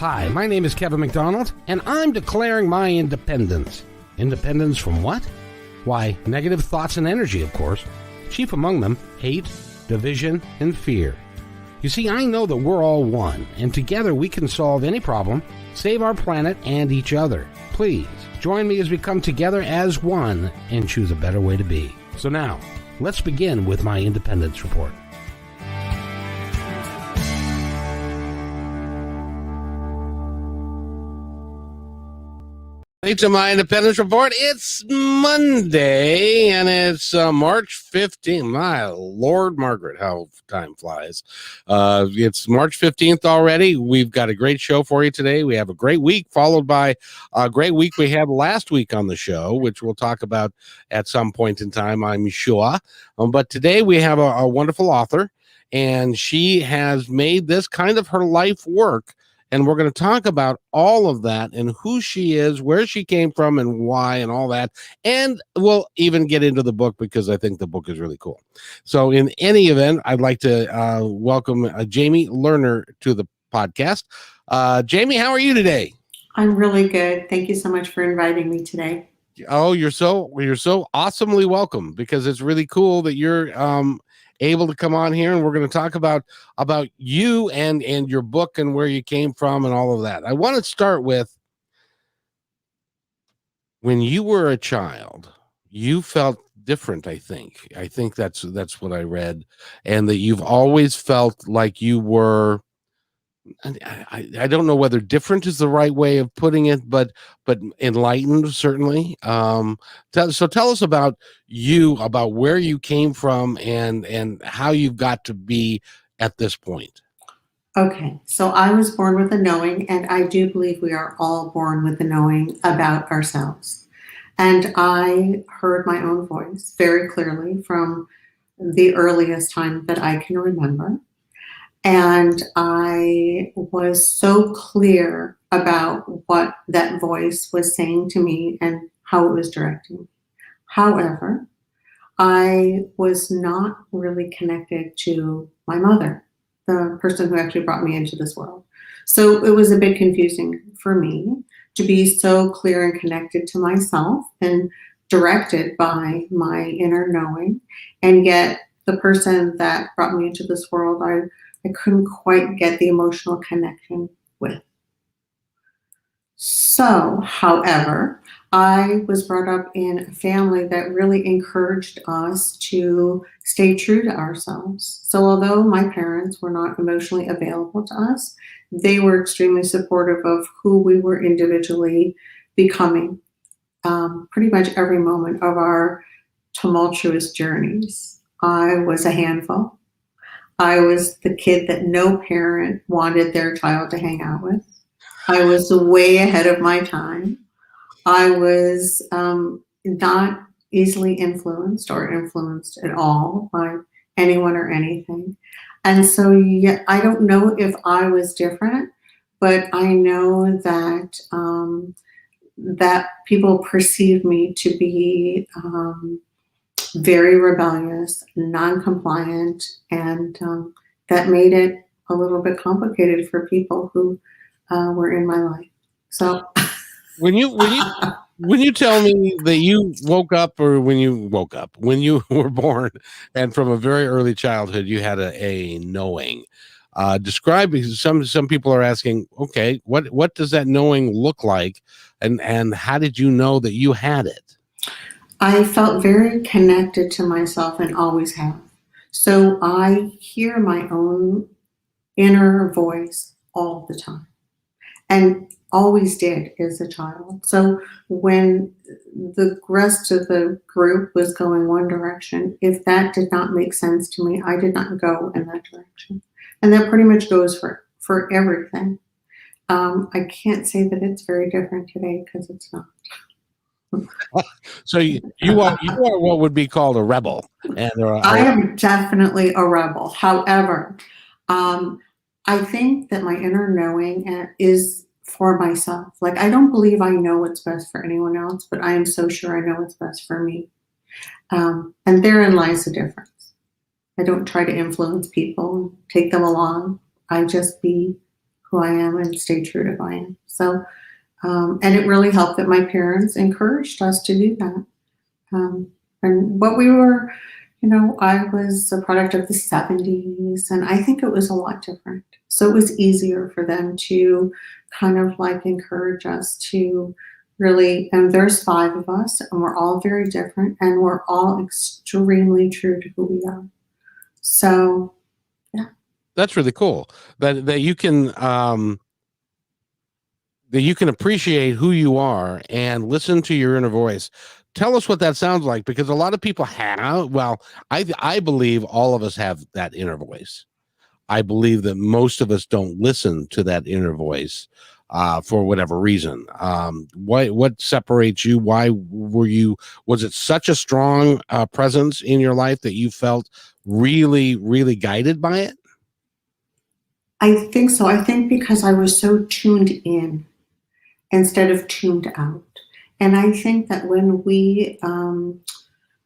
Hi, my name is Kevin McDonald, and I'm declaring my independence. Independence from what? Why, negative thoughts and energy, of course. Chief among them, hate, division, and fear. You see, I know that we're all one, and together we can solve any problem, save our planet and each other. Please, join me as we come together as one and choose a better way to be. So now, let's begin with my independence report. To my independence report. It's Monday and it's March 15th. My Lord, Margaret, how time flies. It's March 15th already. We've got a great show for you today. We have a great week followed by a great week we had last week on the show, which we'll talk about at some point in time, I'm sure. But today we have a wonderful author, and she has made this kind of her life work. And we're going to talk about all of that and who she is, where she came from, and why, and all that. And we'll even get into the book because I think the book is really cool. So in any event, I'd like to welcome Jamie Lerner to the podcast. Jamie, how are you today? I'm really good. Thank you so much for inviting me today. Oh, you're so awesomely welcome, because it's really cool that you're able to come on here, and we're going to talk about you and your book and where you came from and all of that. I want to start with, when you were a child, you felt different. I think that's what I read, and that you've always felt like you were, I don't know whether different is the right way of putting it, but enlightened, certainly. So tell us about you, about where you came from and how you've got to be at this point. Okay, so I was born with a knowing, and I do believe we are all born with a knowing about ourselves. And I heard my own voice very clearly from the earliest time that I can remember. And I was so clear about what that voice was saying to me and how it was directing me. However, I was not really connected to my mother, the person who actually brought me into this world. So it was a bit confusing for me to be so clear and connected to myself and directed by my inner knowing. And yet the person that brought me into this world, I couldn't quite get the emotional connection with. So, however, I was brought up in a family that really encouraged us to stay true to ourselves. So although my parents were not emotionally available to us, they were extremely supportive of who we were individually becoming, pretty much every moment of our tumultuous journeys. I was a handful. I was the kid that no parent wanted their child to hang out with. I was way ahead of my time. I was not easily influenced or influenced at all by anyone or anything. And so, yeah, I don't know if I was different, but I know that that people perceive me to be very rebellious, non-compliant, and that made it a little bit complicated for people who were in my life. So when you tell me that you woke up, or when you were born, and from a very early childhood you had a knowing, describe, because some people are asking, okay, what does that knowing look like, and how did you know that you had it? I felt very connected to myself and always have. So I hear my own inner voice all the time, and always did as a child. So when the rest of the group was going one direction, if that did not make sense to me, I did not go in that direction. And that pretty much goes for everything. I can't say that it's very different today, because it's not. So you are what would be called a rebel. And I am definitely a rebel. However, I think that my inner knowing is for myself. Like, I don't believe I know what's best for anyone else, but I am so sure I know what's best for me. And therein lies the difference. I don't try to influence people, take them along. I just be who who I am and stay true to who I am. So, and it really helped that my parents encouraged us to do that. And what we were, I was a product of the 70s, and I think it was a lot different. So it was easier for them to kind of like encourage us to really, and there's 5 of us, and we're all very different, and we're all extremely true to who we are. So, yeah. That's really cool that you can appreciate who you are and listen to your inner voice. Tell us what that sounds like, because a lot of people have, well, I believe all of us have that inner voice. I believe that most of us don't listen to that inner voice for whatever reason. What separates you? Why was it such a strong presence in your life that you felt really, really guided by it? I think so. I think because I was so tuned in instead of tuned out. And I think that when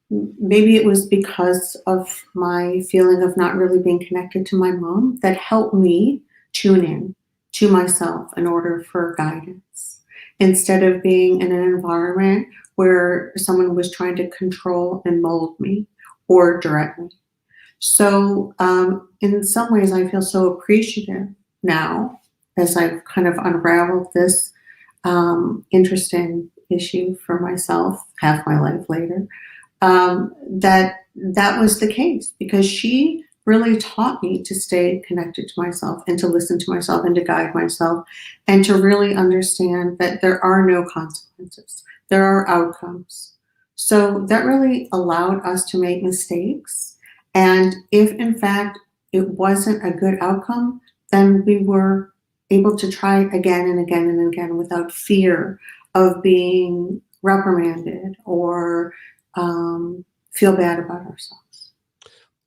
maybe it was because of my feeling of not really being connected to my mom that helped me tune in to myself in order for guidance, instead of being in an environment where someone was trying to control and mold me or direct me. So in some ways, I feel so appreciative now as I've kind of unraveled this interesting issue for myself half my life later, that was the case, because she really taught me to stay connected to myself and to listen to myself and to guide myself and to really understand that there are no consequences. There are outcomes. So that really allowed us to make mistakes. And if in fact it wasn't a good outcome, then we were able to try again and again and again without fear of being reprimanded or feel bad about ourselves.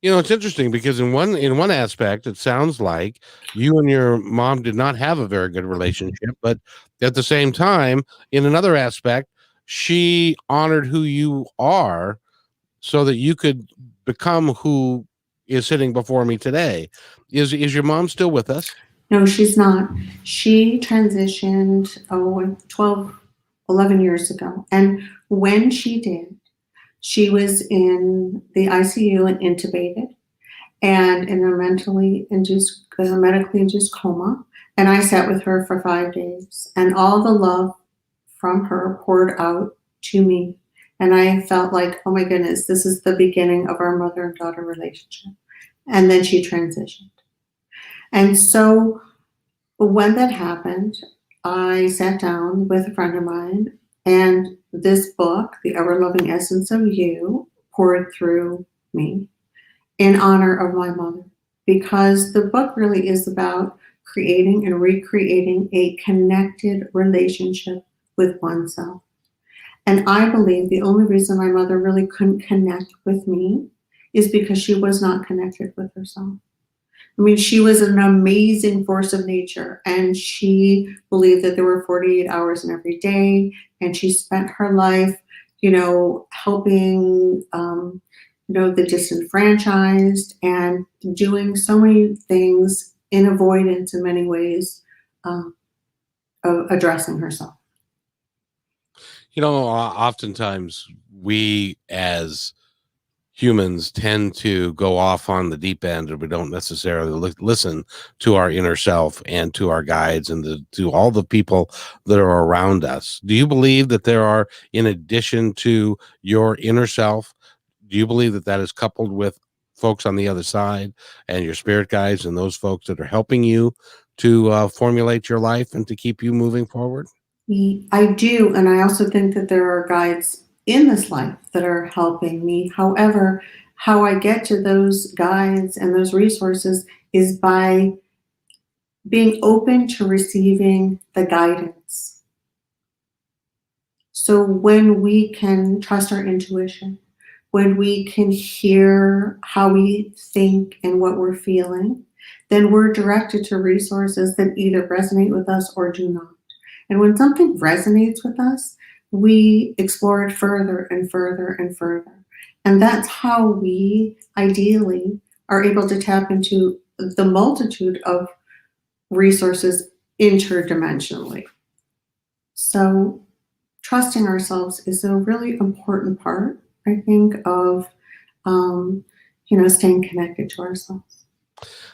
It's interesting because in one aspect, it sounds like you and your mom did not have a very good relationship, but at the same time, in another aspect, she honored who you are so that you could become who is sitting before me today. Is your mom still with us? No, she's not. She transitioned 12, 11 years ago. And when she did, she was in the ICU and intubated and in a medically induced coma. And I sat with her for 5 days, and all the love from her poured out to me. And I felt like, oh my goodness, this is the beginning of our mother and daughter relationship. And then she transitioned. And so when that happened, I sat down with a friend of mine, and this book, The Ever-Loving Essence of You, poured through me in honor of my mother, because the book really is about creating and recreating a connected relationship with oneself. And I believe the only reason my mother really couldn't connect with me is because she was not connected with herself. I mean, she was an amazing force of nature, and she believed that there were 48 hours in every day, and she spent her life, helping, the disenfranchised and doing so many things in avoidance in many ways of addressing herself. Oftentimes we as humans tend to go off on the deep end, and we don't necessarily listen to our inner self and to our guides and to all the people that are around us. Do you believe that there are, in addition to your inner self, do you believe that is coupled with folks on the other side and your spirit guides and those folks that are helping you to formulate your life and to keep you moving forward? I do, and I also think that there are guides in this life that are helping me. However, how I get to those guides and those resources is by being open to receiving the guidance. So when we can trust our intuition, when we can hear how we think and what we're feeling, then we're directed to resources that either resonate with us or do not. And when something resonates with us, we explore it further and further and further. And that's how we ideally are able to tap into the multitude of resources interdimensionally. So trusting ourselves is a really important part, I think, of staying connected to ourselves.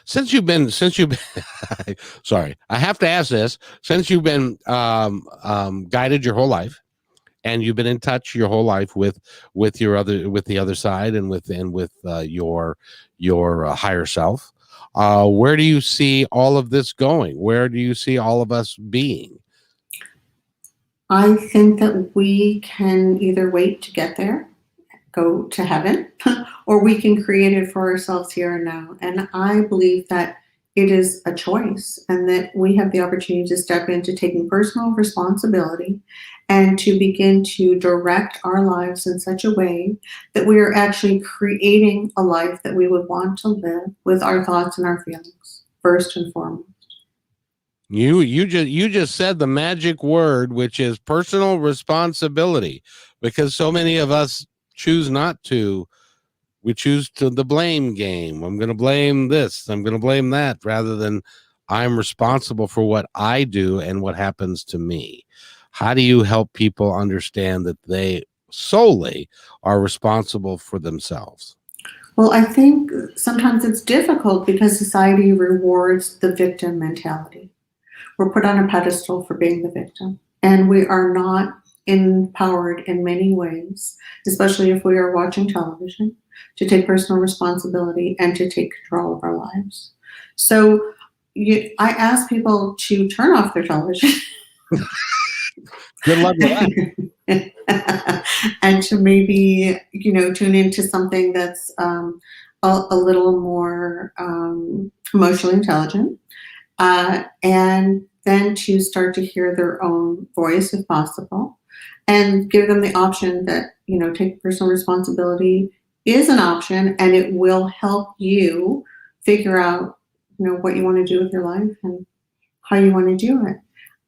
Since you've been, sorry, I have to ask this. Since you've been guided your whole life, and you've been in touch your whole life with the other side and with your higher self, where do you see all of this going? Where do you see all of us being? I think that we can either wait to get there, go to heaven, or we can create it for ourselves here and now. And I believe that it is a choice and that we have the opportunity to step into taking personal responsibility and to begin to direct our lives in such a way that we are actually creating a life that we would want to live with our thoughts and our feelings, first and foremost. You just said the magic word, which is personal responsibility, because so many of us choose not to. We choose to the blame game. I'm going to blame this. I'm going to blame that, rather than I'm responsible for what I do and what happens to me. How do you help people understand that they solely are responsible for themselves? Well, I think sometimes it's difficult because society rewards the victim mentality. We're put on a pedestal for being the victim, and we are not empowered in many ways, especially if we are watching television, to take personal responsibility and to take control of our lives. So I ask people to turn off their television. Good luck with that. And to maybe, tune into something that's a little more emotionally intelligent. And then to start to hear their own voice if possible, and give them the option that, take personal responsibility is an option, and it will help you figure out, what you want to do with your life and how you want to do it.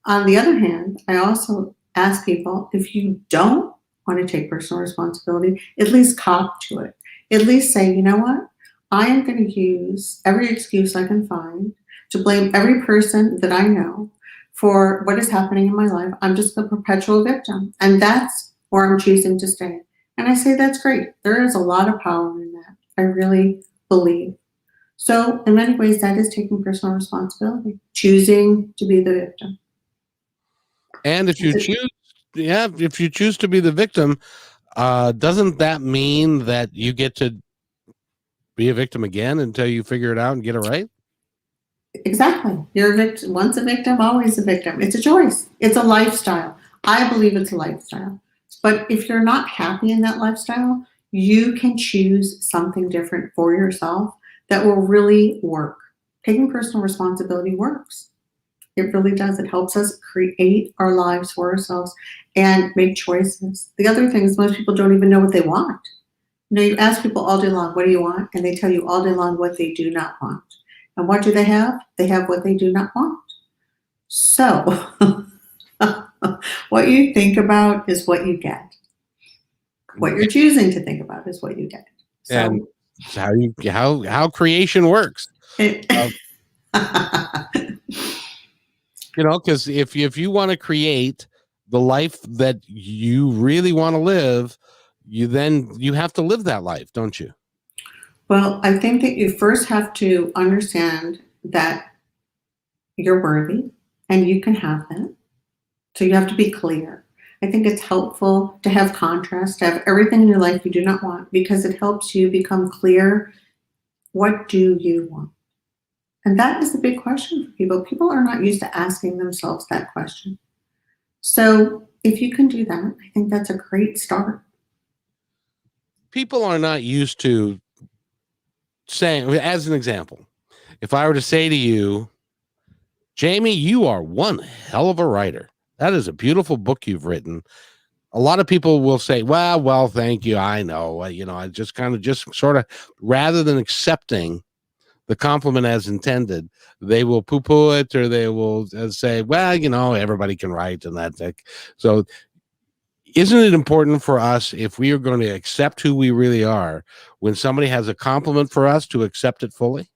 On the other hand, I also ask people, if you don't want to take personal responsibility, at least cop to it. At least say, you know what? I am going to use every excuse I can find to blame every person that I know for what is happening in my life. I'm just the perpetual victim. And that's where I'm choosing to stay. And I say, that's great. There is a lot of power in that. I really believe. So in many ways, that is taking personal responsibility, choosing to be the victim. And if you choose to be the victim, doesn't that mean that you get to be a victim again until you figure it out and get it right? Exactly. You're a victim. Once a victim, always a victim. It's a choice. It's a lifestyle. I believe it's a lifestyle. But if you're not happy in that lifestyle, you can choose something different for yourself that will really work. Taking personal responsibility works. It really does. It helps us create our lives for ourselves and make choices. The other thing is most people don't even know what they want. You ask people all day long, what do you want? And they tell you all day long what they do not want. And what do they have? They have what they do not want. So what you think about is what you get. What you're choosing to think about is what you get. So, and how creation works. Because if you want to create the life that you really want to live, you have to live that life, don't you? Well, I think that you first have to understand that you're worthy and you can have that. So you have to be clear. I think it's helpful to have contrast, to have everything in your life you do not want, because it helps you become clear. What do you want? And that is the big question for people. People are not used to asking themselves that question. So if you can do that, I think that's a great start. People are not used to saying, as an example, if I were to say to you, Jamie, you are one hell of a writer. That is a beautiful book you've written. A lot of people will say, well, thank you. I know, I just sort of, rather than accepting the compliment as intended, they will poo-poo it, or they will say, well, everybody can write, and that's it. So isn't it important for us, if we are going to accept who we really are, when somebody has a compliment for us, to accept it fully?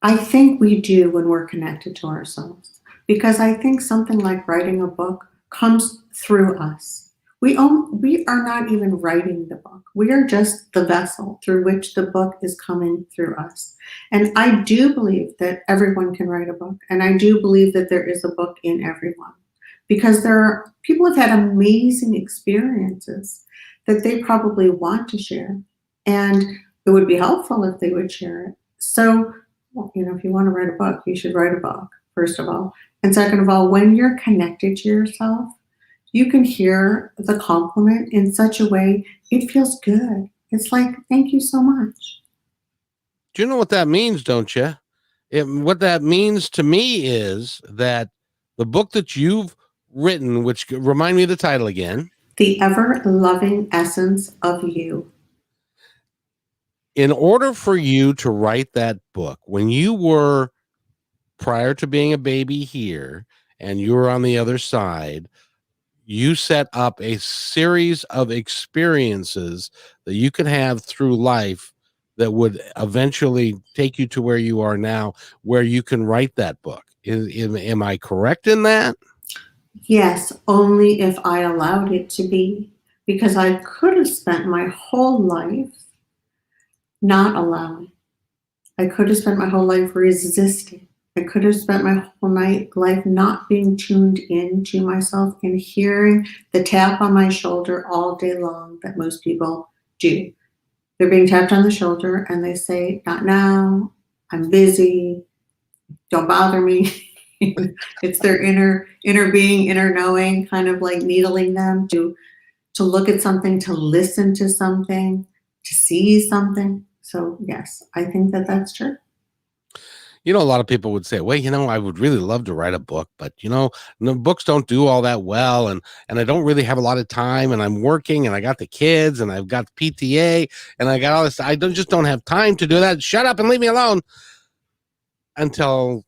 I think we do when we're connected to ourselves. because I think something like writing a book comes through us. We are not even writing the book. We are just the vessel through which the book is coming through us. And I do believe that everyone can write a book. And I do believe that there is a book in everyone, because people have had amazing experiences that they probably want to share. And it would be helpful if they would share it. So, if you want to write a book, you should write a book, first of all. And second of all, when you're connected to yourself, you can hear the compliment in such a way, it feels good. It's like, thank you so much. Do you know what that means, don't you? What that means to me is that the book that you've written, which remind me of the title again. The ever-loving essence of you. In order for you to write that book, when you were prior to being a baby here and you were on the other side, you set up a series of experiences that you could have through life that would eventually take you to where you are now, where you can write that book. Am I correct in that? Yes, only if I allowed it to be, because I could have spent my whole life not allowing. I could have spent my whole life resisting. I could have spent my whole life not being tuned in to myself and hearing the tap on my shoulder all day long that most people do. They're being tapped on the shoulder and they say, not now, I'm busy, don't bother me. It's their inner being, inner knowing, kind of like needling them to look at something, to listen to something, to see something. So yes, I think that that's true. A lot of people would say, well, I would really love to write a book, but books don't do all that well. And I don't really have a lot of time, and I'm working, and I got the kids, and I've got the PTA, and I got all this. I just don't have time to do that. Shut up and leave me alone. Until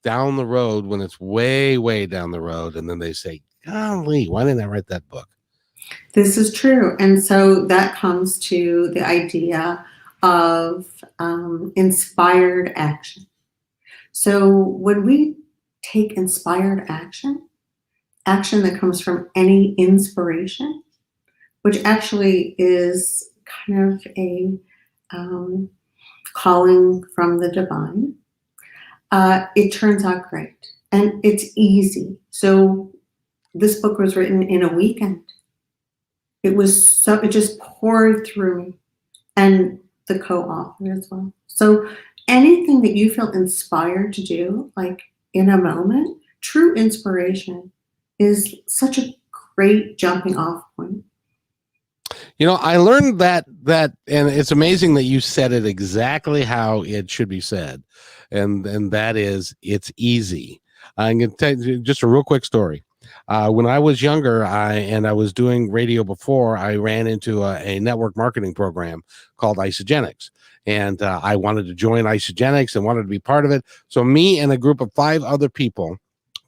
down the road, when it's way, way down the road. And then they say, golly, why didn't I write that book? This is true. And so that comes to the idea of inspired action. So when we take inspired action that comes from any inspiration, which actually is kind of a calling from the divine, it turns out great. And it's easy. So this book was written in a weekend. It just poured through me, and the co-author as well. So anything that you feel inspired to do, like in a moment, true inspiration is such a great jumping off point. I learned that, and it's amazing that you said it exactly how it should be said. And that is, it's easy. I'm going to tell you just a real quick story. When I was younger, I was doing radio before, I ran into a network marketing program called Isogenics. And I wanted to join Isogenics and wanted to be part of it. So me and a group of 5 other people,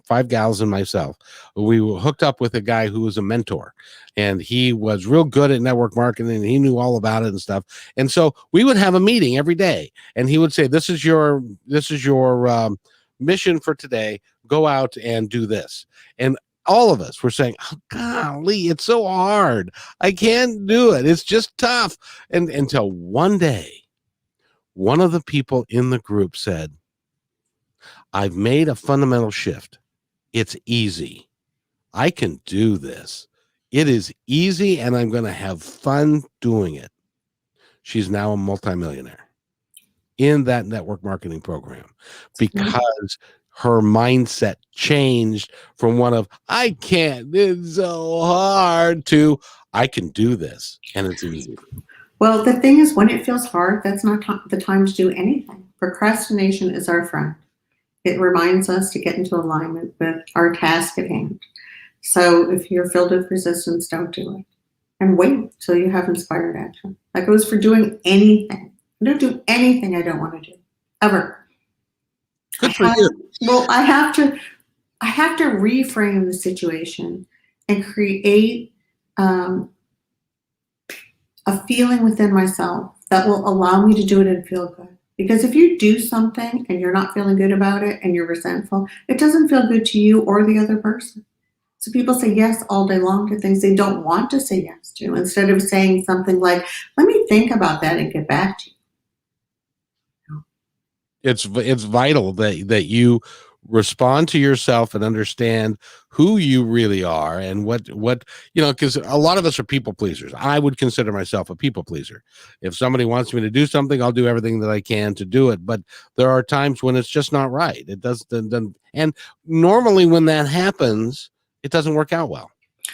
5 gals and myself, we were hooked up with a guy who was a mentor, and he was real good at network marketing, and he knew all about it and stuff. And so we would have a meeting every day, and he would say, this is your mission for today. Go out and do this. And all of us were saying, oh, golly, it's so hard. I can't do it. It's just tough. And until one day, one of the people in the group said, I've made a fundamental shift. It's easy. I can do this. It is easy, and I'm going to have fun doing it. She's now a multimillionaire in that network marketing program because her mindset changed from one of, I can't, it's so hard, to I can do this, and it's easy. Well, the thing is, when it feels hard, that's not the time to do anything. Procrastination is our friend. It reminds us to get into alignment with our task at hand. So if you're filled with resistance, don't do it. And wait till you have inspired action. That goes for doing anything. I don't do anything I don't want to do, ever. Good for you. Well, I have to reframe the situation and create a feeling within myself that will allow me to do it and feel good. Because if you do something and you're not feeling good about it and you're resentful, it doesn't feel good to you or the other person. So people say yes all day long to things they don't want to say yes to, instead of saying something like, let me think about that and get back to you. It's vital that you respond to yourself and understand who you really are and what because a lot of us are people pleasers. I would consider myself a people pleaser. If somebody wants me to do something, I'll do everything that I can to do it, but there are times when it's just not right. It doesn't, and normally when that happens, it doesn't work out well.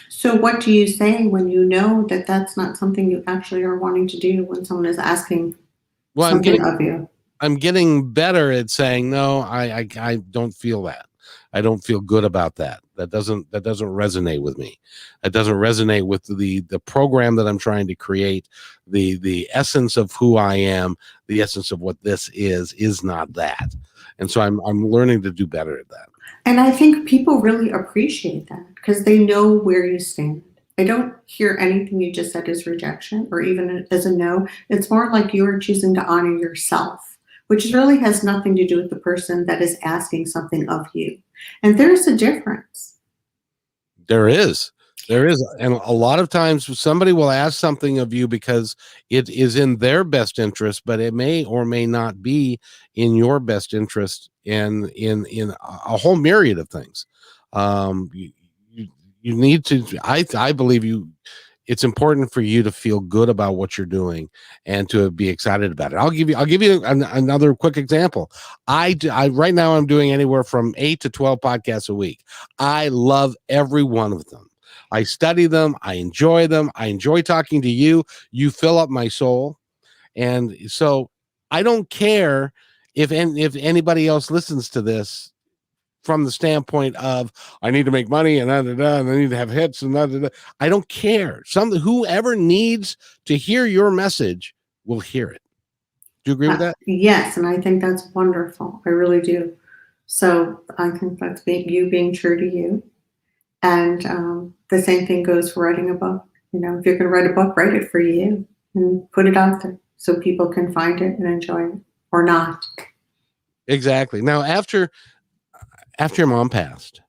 So what do you say when you know that that's not something you actually are wanting to do when someone is asking Well, something of you? I'm getting better at saying no. I don't feel that. I don't feel good about that. That doesn't resonate with me. It doesn't resonate with the program that I'm trying to create. The essence of who I am, the essence of what this is not that. And so I'm learning to do better at that. And I think people really appreciate that because they know where you stand. I don't hear anything you just said as rejection or even as a no. It's more like you are choosing to honor yourself, which really has nothing to do with the person that is asking something of you. And there's a difference. There is. And a lot of times somebody will ask something of you because it is in their best interest, but it may or may not be in your best interest in a whole myriad of things. You need to, I believe it's important for you to feel good about what you're doing and to be excited about it. I'll give you another quick example. I right now I'm doing anywhere from 8 to 12 podcasts a week. I love every one of them. I study them. I enjoy them. I enjoy talking to you. You fill up my soul. And so I don't care if anybody else listens to this from the standpoint of I need to make money and and I need to have hits and I don't care. Whoever needs to hear your message will hear it. Do you agree with that? Yes, and I think that's wonderful. I really do. So I think that's you being true to you. And the same thing goes for writing a book. You know, if you're going to write a book, write it for you and put it out there so people can find it and enjoy it or not. Exactly. Now, after your mom passed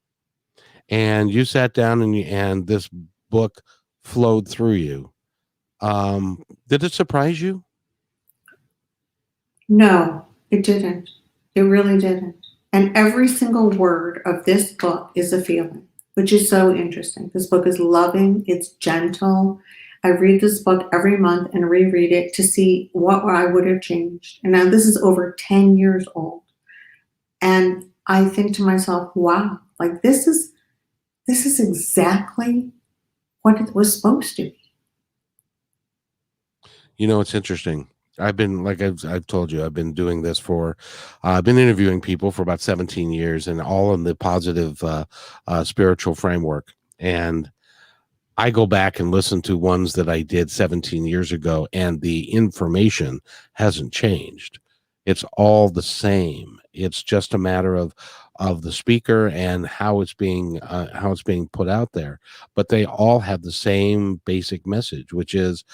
and you sat down and this book flowed through you, did it surprise you? No, it didn't. It really didn't. And every single word of this book is a feeling, which is so interesting. This book is loving, it's gentle. I read this book every month and reread it to see what I would have changed. And now this is over 10 years old. And I think to myself, wow, like this is exactly what it was supposed to be. You know, it's interesting. I've been, like I've told you, I've been doing this I've been interviewing people for about 17 years and all in the positive spiritual framework. And I go back and listen to ones that I did 17 years ago and the information hasn't changed. It's all the same. It's just a matter of the speaker and how it's being put out there. But they all have the same basic message, which is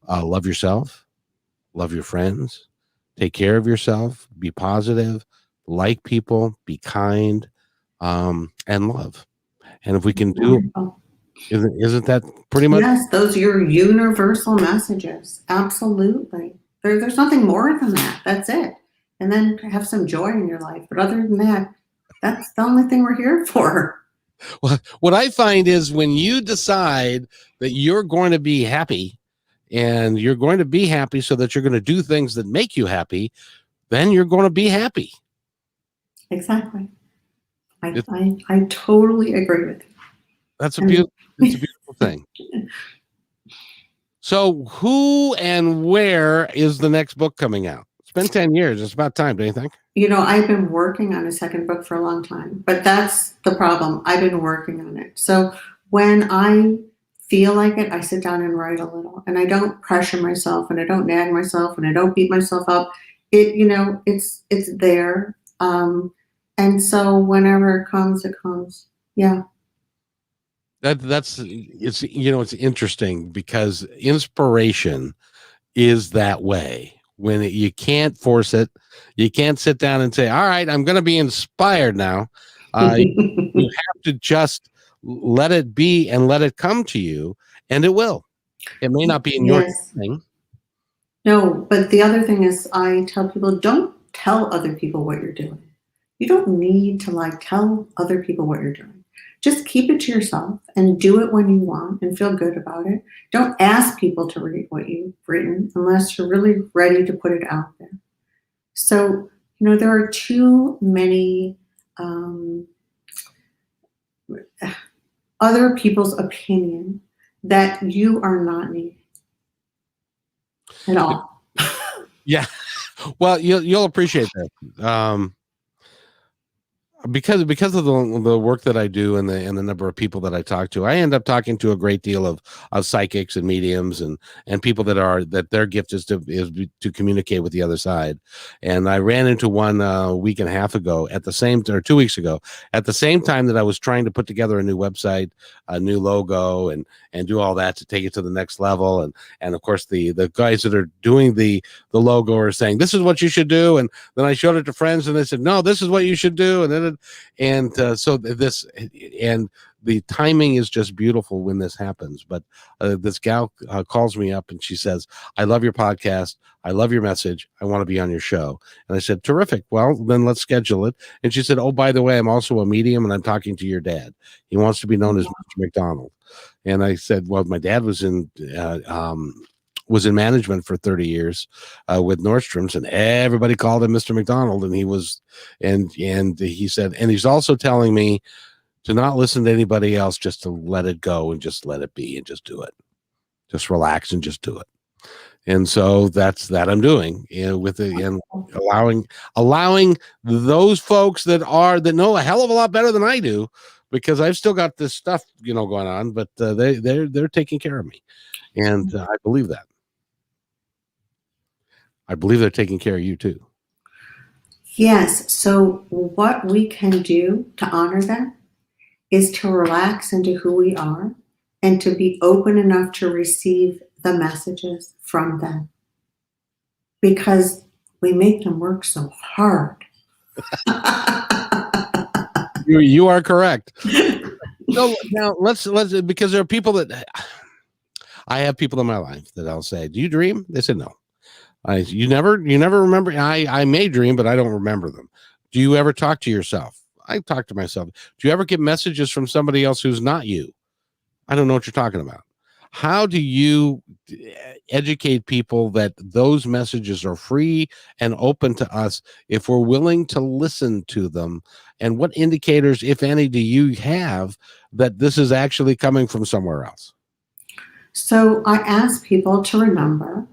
love yourself, love your friends, take care of yourself, be positive, like people, be kind, and love. And if we can do, isn't that pretty much? Yes, those are your universal messages. Absolutely. There's nothing more than that. That's it. And then have some joy in your life. But other than that, that's the only thing we're here for. Well, what I find is when you decide that you're going to be happy and you're going to be happy so that you're going to do things that make you happy, then you're going to be happy. Exactly. I totally agree with you. It's a beautiful thing. So who and where is the next book coming out? It's been 10 years. It's about time, don't you think? You know, I've been working on a second book for a long time, but that's the problem. I've been working on it. So when I feel like it, I sit down and write a little, and I don't pressure myself and I don't nag myself and I don't beat myself up. It's there. And so whenever it comes, it comes. Yeah. It's interesting because inspiration is that way. you can't force it. You can't sit down and say, all right, I'm going to be inspired now. You have to just let it be and let it come to you, and it will. It may not be in your thing. No, but the other thing is I tell people, don't tell other people what you're doing. You don't need to tell other people what you're doing. Just keep it to yourself and do it when you want and feel good about it. Don't ask people to read what you've written unless you're really ready to put it out there. So, there are too many other people's opinion that you are not needed at all. Yeah. Well, you'll appreciate that. Because of the work that I do and the number of people that I talk to, I end up talking to a great deal of psychics and mediums and people that their gift is to communicate with the other side. And I ran into one a week and a half ago or 2 weeks ago at the same time that I was trying to put together a new website, a new logo, and do all that to take it to the next level. And of course the guys that are doing the logo are saying, this is what you should do. And then I showed it to friends and they said, no, this is what you should do. And then so this, and the timing is just beautiful when this happens. But this gal calls me up and she says, I love your podcast. I love your message. I want to be on your show. And I said, terrific. Well, then let's schedule it. And she said, oh, by the way, I'm also a medium and I'm talking to your dad. He wants to be known as Mr. McDonald. And I said, well, my dad was in management for 30 years with Nordstrom's, and everybody called him Mr. McDonald. And he was, and he said, and he's also telling me to not listen to anybody else, just to let it go and just let it be and just do it. Just relax and just do it. And so that's that I'm doing, and allowing those folks that know a hell of a lot better than I do, because I've still got this stuff, going on, but they're taking care of me. And I believe that. I believe they're taking care of you too. Yes. So what we can do to honor that is to relax into who we are and to be open enough to receive the messages from them, because we make them work so hard. You are correct. So now let's because there are people that I have people in my life that I'll say, do you dream? They said, no. You never remember. I may dream, but I don't remember them. Do you ever talk to yourself? I talk to myself. Do you ever get messages from somebody else who's not you? I don't know what you're talking about. How do you educate people that those messages are free and open to us if we're willing to listen to them? And what indicators, if any, do you have that this is actually coming from somewhere else? So I ask people to remember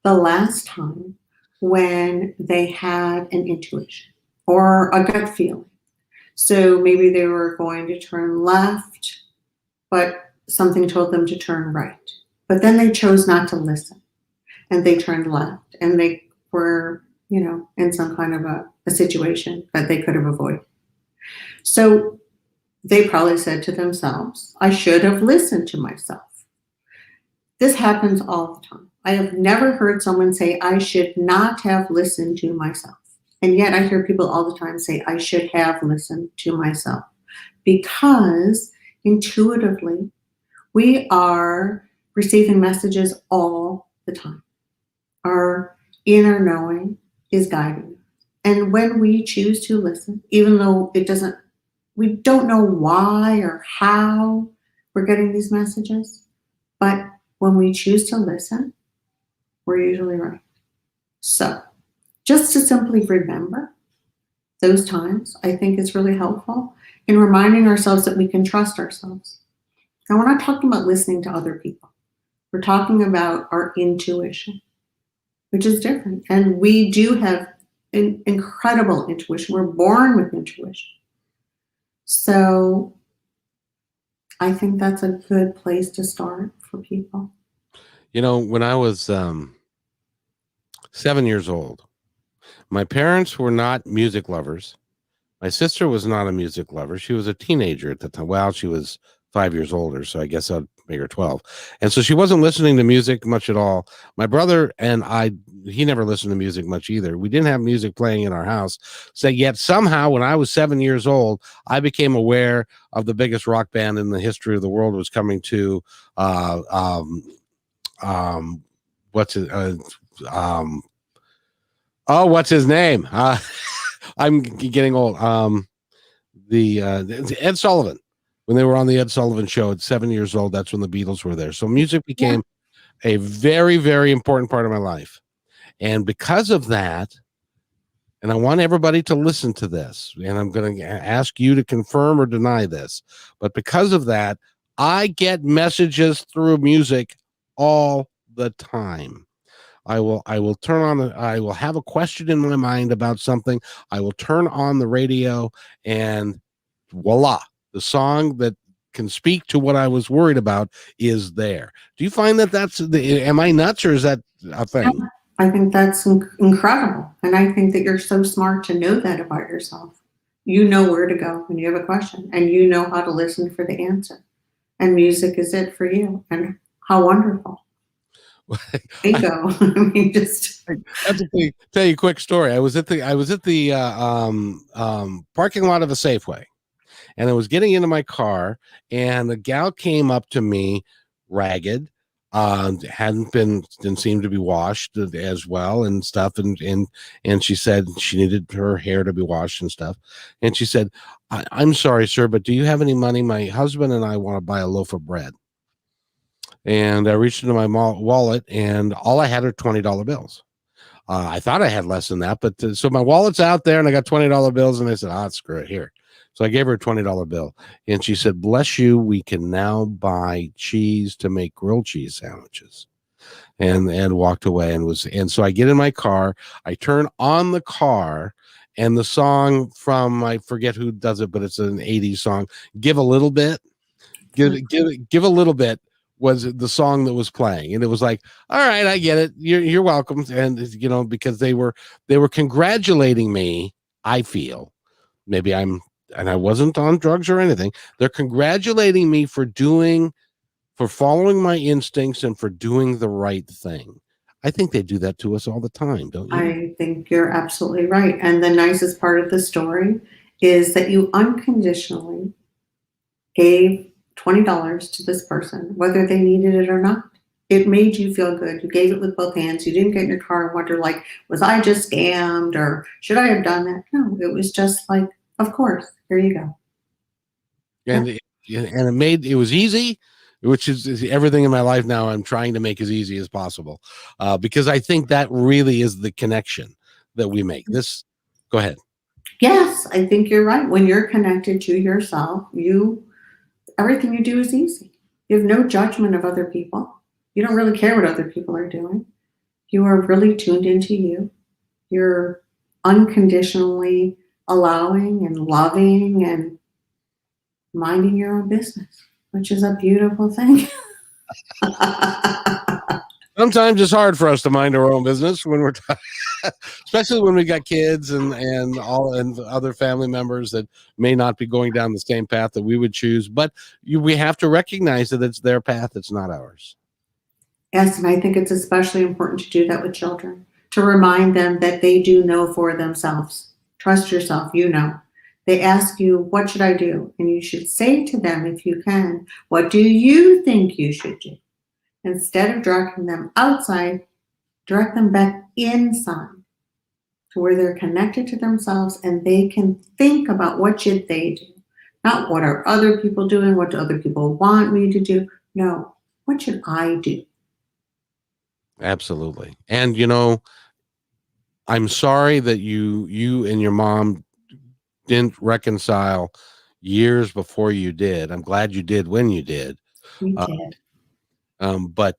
the last time when they had an intuition or a gut feeling. So maybe they were going to turn left, but something told them to turn right. But then they chose not to listen and they turned left, and they were, in some kind of a situation that they could have avoided. So they probably said to themselves, I should have listened to myself. This happens all the time. I have never heard someone say, I should not have listened to myself. And yet I hear people all the time say, I should have listened to myself. Because intuitively, we are receiving messages all the time. Our inner knowing is guiding us. And when we choose to listen, even though we don't know why or how we're getting these messages, but when we choose to listen, we're usually right. So just to simply remember those times, I think is really helpful in reminding ourselves that we can trust ourselves. Now, we're not talking about listening to other people. We're talking about our intuition, which is different. And we do have an incredible intuition. We're born with intuition. So I think that's a good place to start for people. When I was 7 years old, my parents were not music lovers. My sister was not a music lover. She was a teenager at the time. Well, she was 5 years older, so I guess I'd make her 12. And so she wasn't listening to music much at all. My brother and he never listened to music much either. We didn't have music playing in our house. So yet somehow when I was 7 years old, I became aware of the biggest rock band in the history of the world was coming to what's his name? I'm getting old. The Ed Sullivan. When they were on the Ed Sullivan Show at 7 years old, that's when the Beatles were there. So music became a very, very important part of my life. And because of that, and I want everybody to listen to this, and I'm going to ask you to confirm or deny this, but because of that, I get messages through music all the time. I will have a question in my mind about something. I will turn on the radio and voila, the song that can speak to what I was worried about is there. Do you find that am I nuts or is that a thing? I think that's incredible. And I think that you're so smart to know that about yourself. You know where to go when you have a question and you know how to listen for the answer. And music is it for you. And how wonderful. Bingo. I mean, just tell you a quick story. I was at the parking lot of a Safeway, and I was getting into my car, and a gal came up to me, ragged, didn't seem to be washed as well and stuff, and she said she needed her hair to be washed and stuff, and she said, "I'm sorry, sir, but do you have any money? My husband and I want to buy a loaf of bread." And I reached into my wallet, and all I had are $20 bills. I thought I had less than that, but so my wallet's out there, and I got $20 bills, and I said, screw it, here. So I gave her a $20 bill, and she said, "Bless you, we can now buy cheese to make grilled cheese sandwiches." And walked away, and so I get in my car, I turn on the car, and the song from, I forget who does it, but it's an 80s song, Give a Little Bit. Give a Little Bit was the song that was playing, and it was like, all right, I get it, you're welcome. And because they were congratulating me. I feel maybe I wasn't on drugs or anything. They're congratulating me for following my instincts and for doing the right thing. I think they do that to us all the time, don't you? I think you're absolutely right. And the nicest part of the story is that you unconditionally gave $20 to this person, whether they needed it or not. It made you feel good. You gave it with both hands. You didn't get in your car and wonder, like, was I just scammed or should I have done that? No, it was just like, of course, here you go. And it was easy, which is everything in my life now. I'm trying to make as easy as possible, because I think that really is the connection that we make. Go ahead. Yes, I think you're right. When you're connected to yourself, everything you do is easy. You have no judgment of other people. You don't really care what other people are doing. You are really tuned into you. You're unconditionally allowing and loving and minding your own business, which is a beautiful thing. Sometimes it's hard for us to mind our own business when we're especially when we got kids and other family members that may not be going down the same path that we would choose. But we have to recognize that it's their path, it's not ours. Yes, and I think it's especially important to do that with children, to remind them that they do know for themselves. Trust yourself, you know. They ask you, what should I do? And you should say to them, if you can, what do you think you should do? Instead of directing them outside, direct them back inside to where they're connected to themselves and they can think about what should they do. Not what are other people doing, what do other people want me to do. No, what should I do? Absolutely. And I'm sorry that you and your mom didn't reconcile years before you did. I'm glad you did when you did. We did. But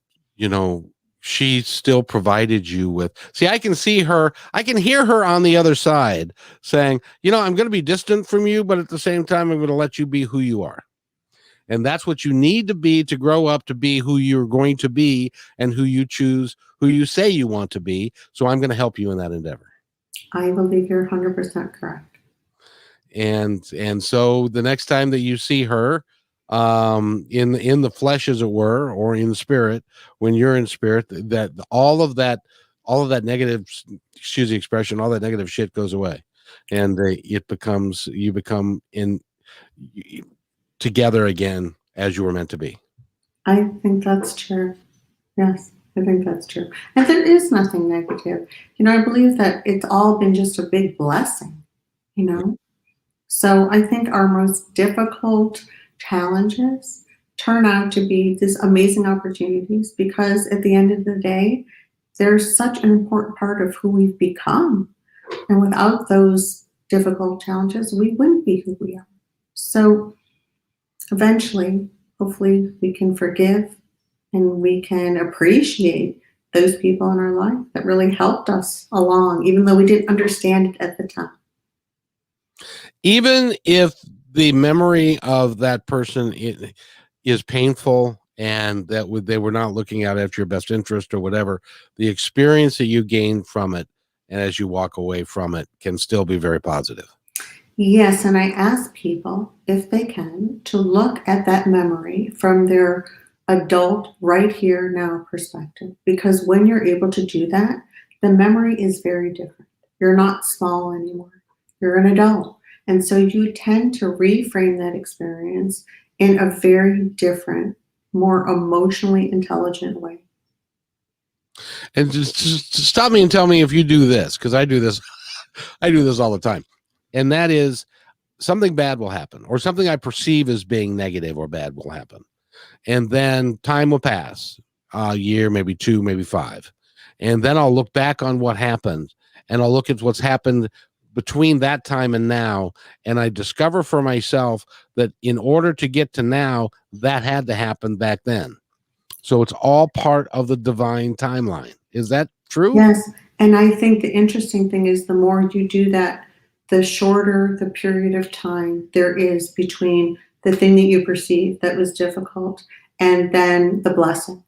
she still provided you with, I can hear her on the other side saying, I'm going to be distant from you, but at the same time, I'm going to let you be who you are. And that's what you need to be to grow up to be who you're going to be and who you choose, who you say you want to be. So I'm going to help you in that endeavor. I believe you're 100% correct. And so the next time that you see her, in the flesh, as it were, or in spirit, when you're in spirit, that all of that negative, excuse the expression, all that negative shit goes away, and it becomes, you become in together again as you were meant to be. I think that's true. Yes, I think that's true. And there is nothing negative. I believe that it's all been just a big blessing, you know? So I think our most difficult challenges turn out to be these amazing opportunities, because at the end of the day, they're such an important part of who we've become. And without those difficult challenges, we wouldn't be who we are. So eventually, hopefully, we can forgive and we can appreciate those people in our life that really helped us along, even though we didn't understand it at the time. Even if the memory of that person is painful, and that they were not looking out after your best interest or whatever, the experience that you gain from it, and as you walk away from it, can still be very positive. Yes, and I ask people, if they can, to look at that memory from their adult, right here, now perspective. Because when you're able to do that, the memory is very different. You're not small anymore, you're an adult. And so you tend to reframe that experience in a very different, more emotionally intelligent way. And just stop me and tell me if you do this, because I do this. I do this all the time. And that is, something bad will happen, or something I perceive as being negative or bad will happen. And then time will pass, a year, maybe 2, maybe 5. And then I'll look back on what happened, and I'll look at what's happened between that time and now. And I discover for myself that in order to get to now, that had to happen back then. So it's all part of the divine timeline. Is that true? Yes. And I think the interesting thing is, the more you do that, the shorter the period of time there is between the thing that you perceive that was difficult and then the blessing.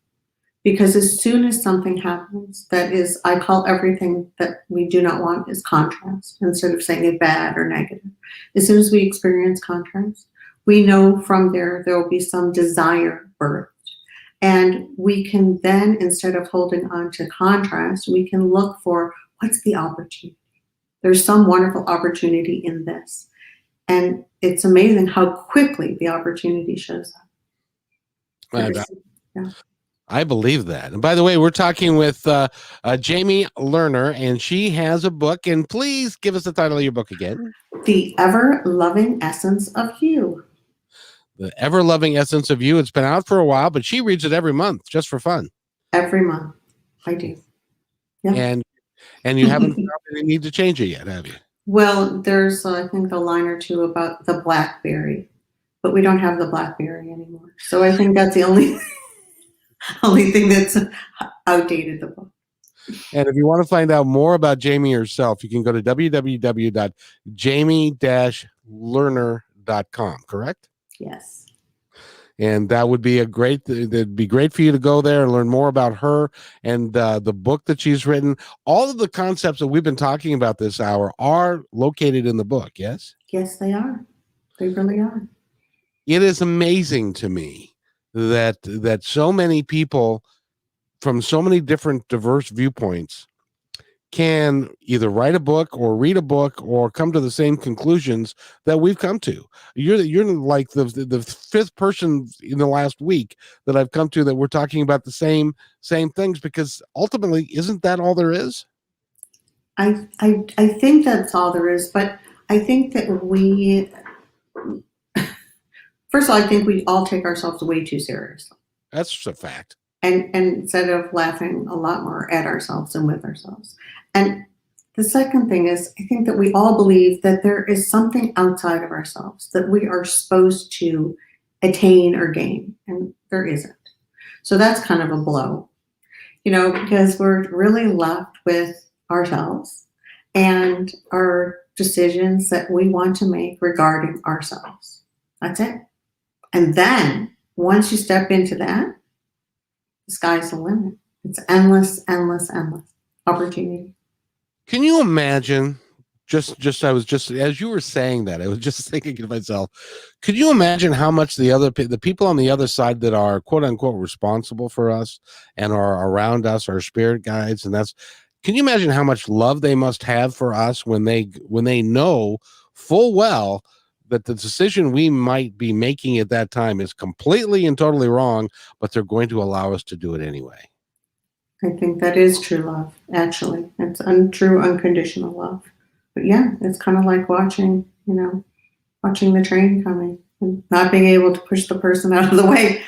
Because as soon as something happens that is, I call everything that we do not want is contrast, instead of saying it bad or negative. As soon as we experience contrast, we know from there will be some desire birthed. And we can then, instead of holding on to contrast, we can look for, what's the opportunity? There's some wonderful opportunity in this. And it's amazing how quickly the opportunity shows up. Yeah. I believe that. And by the way, we're talking with Jamie Lerner, and she has a book. And please give us the title of your book again. The Ever-Loving Essence of You. The Ever-Loving Essence of You. It's been out for a while, but she reads it every month just for fun. Every month. I do. Yeah. And you haven't found any need to change it yet, have you? Well, there's, I think, a line or two about the BlackBerry, but we don't have the BlackBerry anymore. So I think that's the only thing that's outdated the book. And if you want to find out more about Jamie herself, you can go to www.jamie-lerner.com, correct? Yes. And that would be that'd be great for you to go there and learn more about her and the book that she's written. All of the concepts that we've been talking about this hour are located in the book, yes? Yes, they are. They really are. It is amazing to me that so many people from so many different diverse viewpoints can either write a book or read a book or come to the same conclusions that we've come to. You're like the fifth person in the last week that I've come to that we're talking about the same things, because ultimately, isn't that all there is? I think that's all there is, but I think that we, first of all, I think we all take ourselves way too seriously. That's a fact. And instead of laughing a lot more at ourselves and with ourselves. And the second thing is, I think that we all believe that there is something outside of ourselves that we are supposed to attain or gain, and there isn't. So that's kind of a blow, because we're really left with ourselves and our decisions that we want to make regarding ourselves. That's it. And then once you step into that, the sky's the limit. It's endless, endless, endless opportunity. Can you imagine I was just, as you were saying that, I was just thinking to myself, could you imagine how much the people on the other side that are quote unquote responsible for us and are around us, our spirit guides, can you imagine how much love they must have for us when they know full well that the decision we might be making at that time is completely and totally wrong, but they're going to allow us to do it anyway. I think that is true love, actually. It's true unconditional love. But yeah, it's kind of like watching the train coming and not being able to push the person out of the way.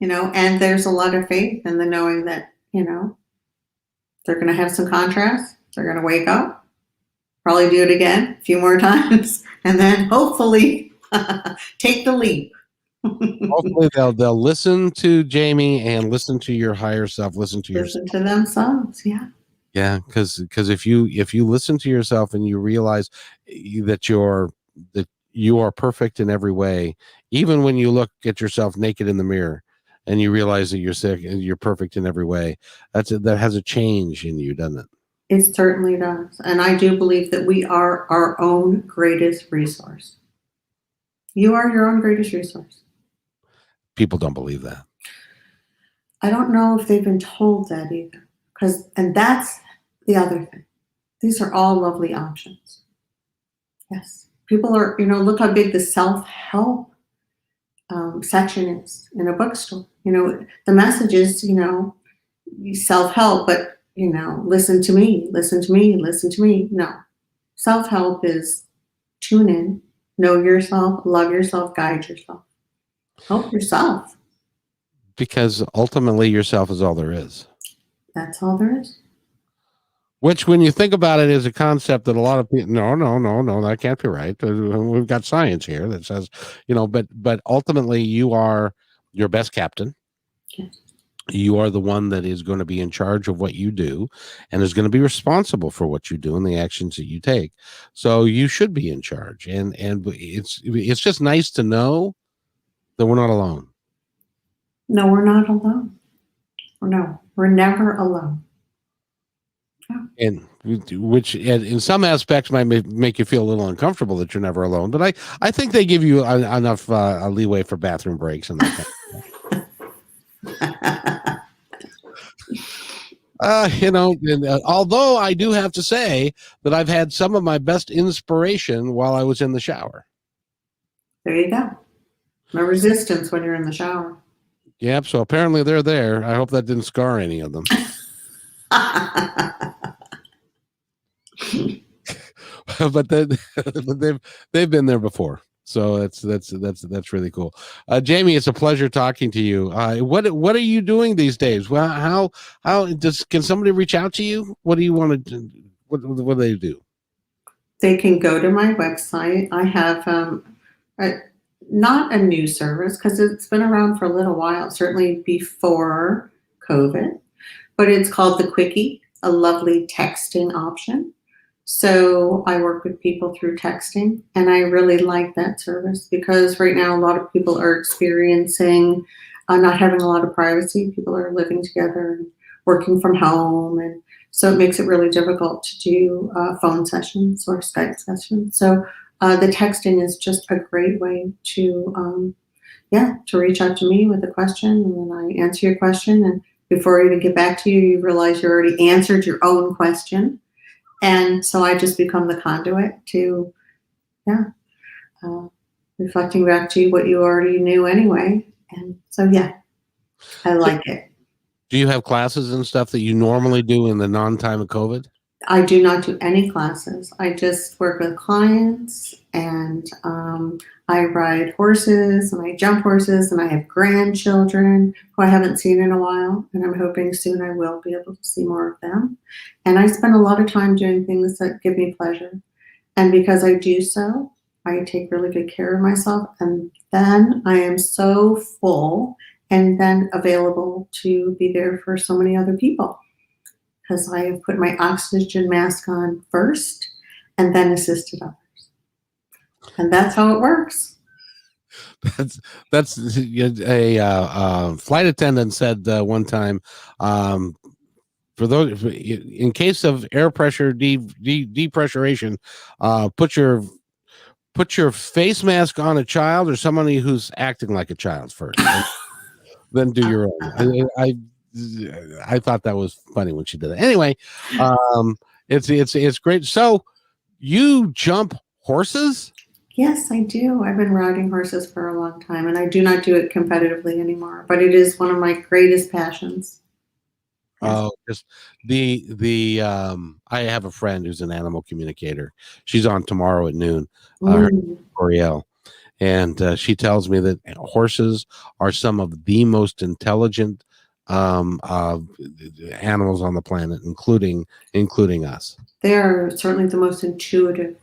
And there's a lot of faith in the knowing that, they're going to have some contrast. They're going to wake up, probably do it again a few more times, and then hopefully take the leap. Hopefully they'll listen to Jamie and listen to your higher self, listen to themselves. Yeah, because if you listen to yourself and you realize that you are perfect in every way, even when you look at yourself naked in the mirror and you realize that you're sick and you're perfect in every way, that has a change in you, doesn't it? It certainly does. And I do believe that we are our own greatest resource. You are your own greatest resource. People don't believe that. I don't know if they've been told that either. And that's the other thing. These are all lovely options. Yes. People are, look how big the self-help section is in a bookstore. The message is, self-help, but, listen to me, listen to me, listen to me. No. Self-help is tune in, know yourself, love yourself, guide yourself. Help yourself. Because ultimately yourself is all there is. That's all there is. Which, when you think about it, is a concept that a lot of people, no, that can't be right. We've got science here that says, but ultimately you are your best captain. Yes. You are the one that is going to be in charge of what you do and is going to be responsible for what you do and the actions that you take. So you should be in charge. And it's just nice to know that we're not alone. No, we're not alone. No, we're never alone. And which in some aspects might make you feel a little uncomfortable that you're never alone. But I think they give you enough leeway for bathroom breaks and that kind of stuff. Although I do have to say that I've had some of my best inspiration while I was in the shower. There you go. No resistance when you're in the shower. Yep. So apparently they're there. I hope that didn't scar any of them. But they've been there before. So that's really cool. Jamie, it's a pleasure talking to you. What are you doing these days? Well, can somebody reach out to you? What do you want to do? What do they do? They can go to my website. I have not a new service because it's been around for a little while, certainly before COVID, but it's called the Quickie, a lovely texting option. So I work with people through texting, and I really like that service because right now a lot of people are experiencing not having a lot of privacy. People are living together and working from home, and so it makes it really difficult to do phone sessions or Skype sessions. So the texting is just a great way to reach out to me with a question, and then I answer your question, and before I even get back to you, you realize you already answered your own question. And so I just become the conduit to, reflecting back to you what you already knew anyway. And so, I like it. Do you have classes and stuff that you normally do in the non-time of COVID? I do not do any classes. I just work with clients, and I ride horses, and I jump horses, and I have grandchildren who I haven't seen in a while, and I'm hoping soon I will be able to see more of them. And I spend a lot of time doing things that give me pleasure. And because I do so, I take really good care of myself, and then I am so full and then available to be there for so many other people. Because I have put my oxygen mask on first and then assisted others. And that's how it works. That's a flight attendant said one time, for those, in case of air pressure depressuration, put your face mask on a child or somebody who's acting like a child first, and then do your own. I thought that was funny when she did it. Anyway, it's great. So you jump horses? Yes, I do. I've been riding horses for a long time, and I do not do it competitively anymore, but it is one of my greatest passions. Yes. Oh, just I have a friend who's an animal communicator. She's on tomorrow at noon. Her Mm. Coriel. And she tells me that horses are some of the most intelligent animals on the planet, including us. They are certainly the most intuitive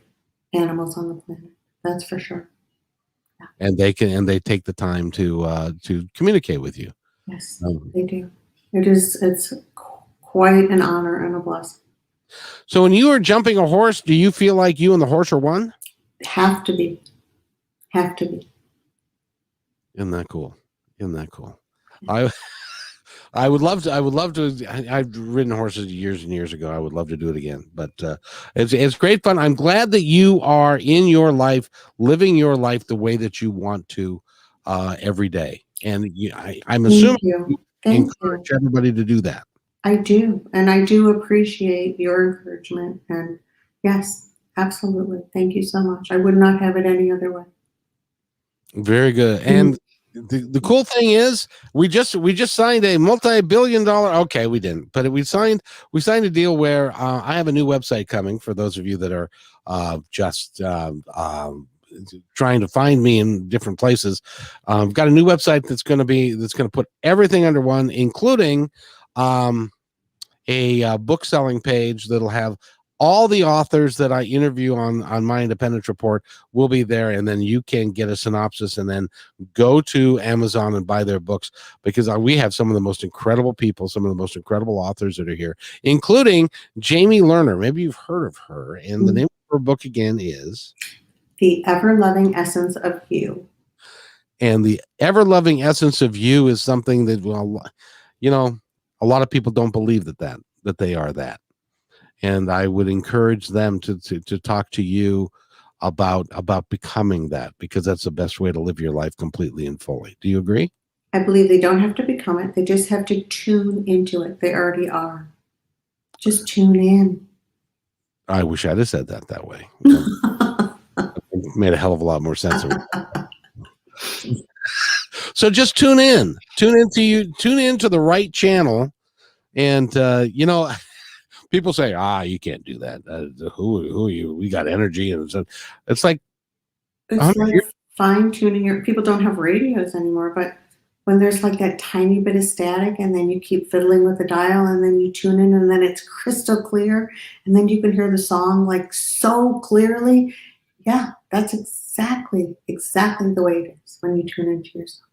animals on the planet. That's for sure. And they take the time to communicate with you. Yes, they do. It's quite an honor and a blessing. So when you are jumping a horse, do you feel like you and the horse are one? Have to be. Isn't that cool? I would love to. I've ridden horses years and years ago. I would love to do it again. But it's great fun. I'm glad that you are in your life, living your life the way that you want to every day. And I'm assuming you encourage everybody to do that. I do. And I do appreciate your encouragement. And yes, absolutely. Thank you so much. I would not have it any other way. Very good. And the cool thing is we just signed a multi-billion-dollar, okay, we didn't, but we signed a deal where I have a new website coming for those of you that are just trying to find me in different places. I've got a new website that's going to put everything under one, including a book selling page that'll have all the authors that I interview on my independence report will be there, and then you can get a synopsis and then go to Amazon and buy their books, because we have some of the most incredible people, some of the most incredible authors that are here, including Jamie Lerner. Maybe you've heard of her, and the name of her book again is The Ever-Loving Essence of You. And the ever-loving essence of you is something that, well, a lot of people don't believe that they are that. And I would encourage them to talk to you about becoming that, because that's the best way to live your life completely and fully. Do you agree? I believe they don't have to become it. They just have to tune into it. They already are. Just tune in. I wish I'd have said that way. It made a hell of a lot more sense. So just tune into the right channel. And, people say, you can't do that. Who are you? We got energy. And it's like fine tuning people don't have radios anymore, but when there's like that tiny bit of static and then you keep fiddling with the dial and then you tune in and then it's crystal clear and then you can hear the song like so clearly. Yeah, that's exactly the way it is when you tune into yourself.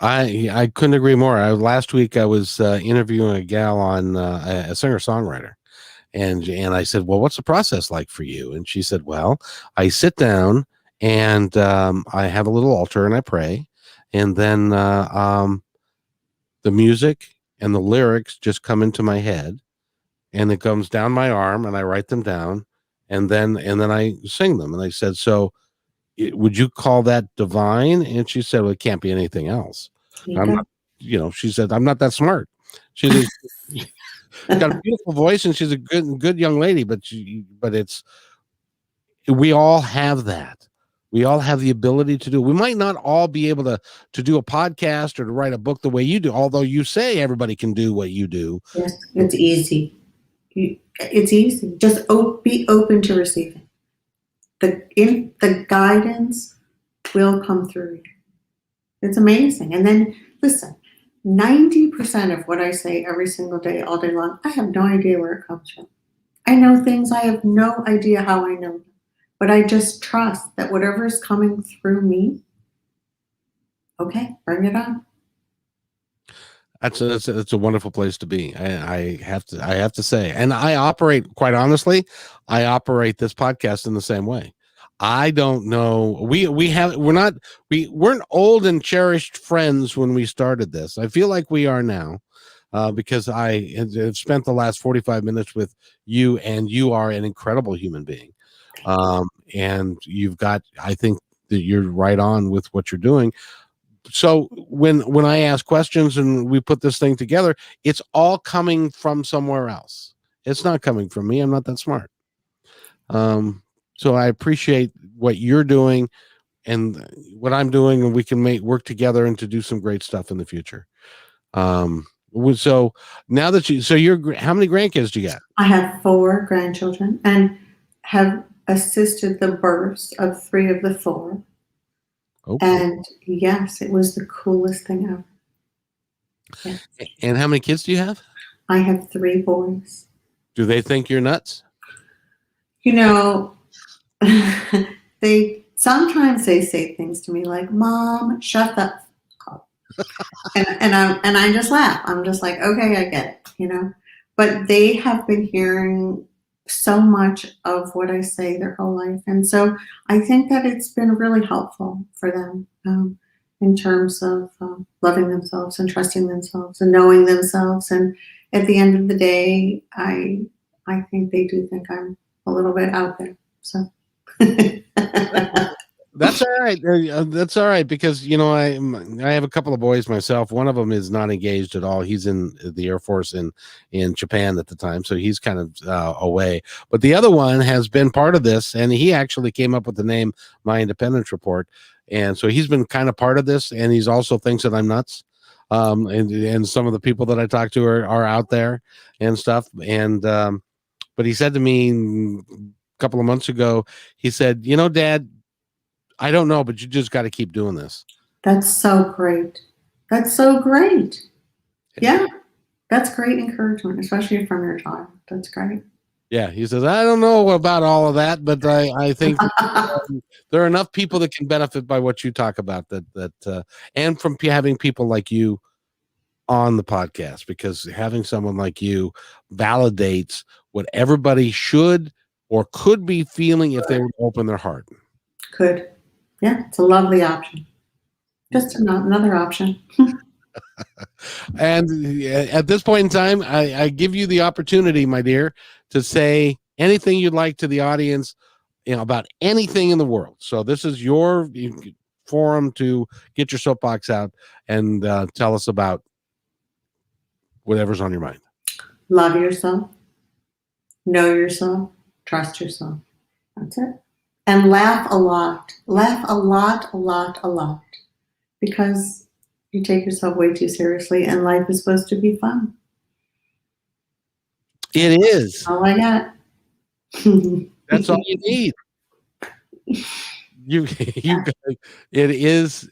I couldn't agree more. Last week I was interviewing a gal on a singer-songwriter, and I said, well, what's the process like for you? And she said, well, I sit down and I have a little altar and I pray, and then the music and the lyrics just come into my head, and it comes down my arm, and I write them down, and then I sing them. And I said, so would you call that divine? And she said, well, it can't be anything else. I'm not, she said, I'm not that smart. She's got a beautiful voice and she's a good young lady, but we all have that. We all have the ability to do. We might not all be able to do a podcast or to write a book the way you do, although you say everybody can do what you do. Yes, it's easy. It's easy. Just be open to receiving. The guidance will come through you. It's amazing. And then listen, 90% of what I say every single day, all day long, I have no idea where it comes from. I know things, I have no idea how I know them, but I just trust that whatever is coming through me, okay, bring it on. That's a wonderful place to be. I have to say, and I operate, quite honestly, I operate this podcast in the same way. I don't know. We weren't old and cherished friends when we started this. I feel like we are now, because I have spent the last 45 minutes with you, and you are an incredible human being. And you've got, I think that you're right on with what you're doing. So when I ask questions and we put this thing together, it's all coming from somewhere else. It's not coming from me. I'm not that smart. So I appreciate what you're doing and what I'm doing, and we can work together and to do some great stuff in the future. So now that how many grandkids do you got? I have 4 grandchildren and have assisted the births of 3 of the 4. Okay. And yes, it was the coolest thing ever. Yes. And how many kids do you have? I have 3 boys. Do they think you're nuts? You know, sometimes they say things to me like, "Mom, shut the up," and I just laugh. I'm just like, okay, I get it, you know. But they have been hearing so much of what I say their whole life, and so I think that it's been really helpful for them in terms of loving themselves and trusting themselves and knowing themselves. And at the end of the day, I think they do think I'm a little bit out there. So that's all right. That's all right, because I have a couple of boys myself. One of them is not engaged at all. He's in the Air Force in Japan at the time, so he's kind of away. But the other one has been part of this, and he actually came up with the name My Independence Report, and so he's been kind of part of this. And he's also thinks that I'm nuts. And some of the people that I talk to are out there and stuff. And but he said to me a couple of months ago, he said, Dad, I don't know, but you just got to keep doing this. That's so great. That's so great. Yeah, that's great encouragement, especially from your child. That's great. Yeah, he says, I don't know about all of that, but I think there are enough people that can benefit by what you talk about, and from having people like you on the podcast, because having someone like you validates what everybody should or could be feeling if they would open their heart. Could. Yeah, it's a lovely option. Just another option. And at this point in time, I give you the opportunity, my dear, to say anything you'd like to the audience, about anything in the world. So this is your forum to get your soapbox out and tell us about whatever's on your mind. Love yourself. Know yourself. Trust yourself. That's it. And laugh a lot. Laugh a lot, a lot, a lot. Because you take yourself way too seriously, and life is supposed to be fun. It is. All I got. That's all you need. You it is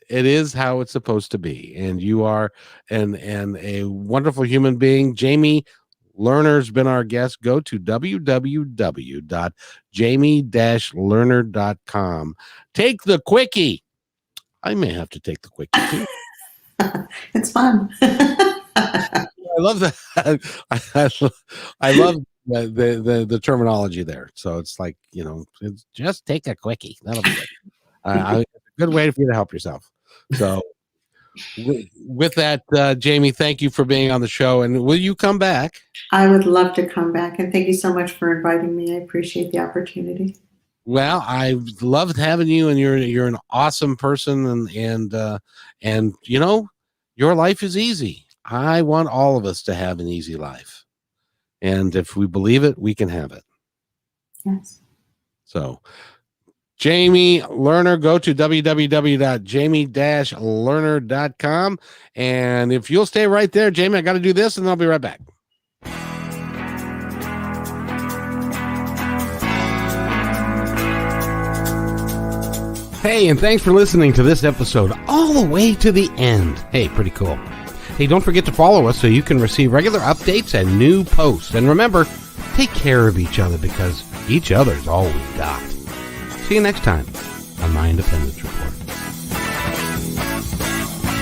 how it's supposed to be, and you are and a wonderful human being. Jamie Lerner's been our guest. Go to www.jamie-lerner.com. Take the quickie. I may have to take the quickie too. It's fun. I love that. I love the terminology there. So it's like, it's just take a quickie. That'll be it. A good way for you to help yourself. So with that, Jamie, thank you for being on the show. And will you come back? I would love to come back. And thank you so much for inviting me. I appreciate the opportunity. Well, I loved having you, and you're an awesome person, and your life is easy. I want all of us to have an easy life. And if we believe it, we can have it. Yes. So, Jamie Lerner, go to www.jamie-lerner.com. And if you'll stay right there, Jamie, I got to do this, and I'll be right back. Hey, and thanks for listening to this episode all the way to the end. Hey, pretty cool. Hey, don't forget to follow us so you can receive regular updates and new posts. And remember, take care of each other, because each other's all we've got. See you next time on My Independence Report.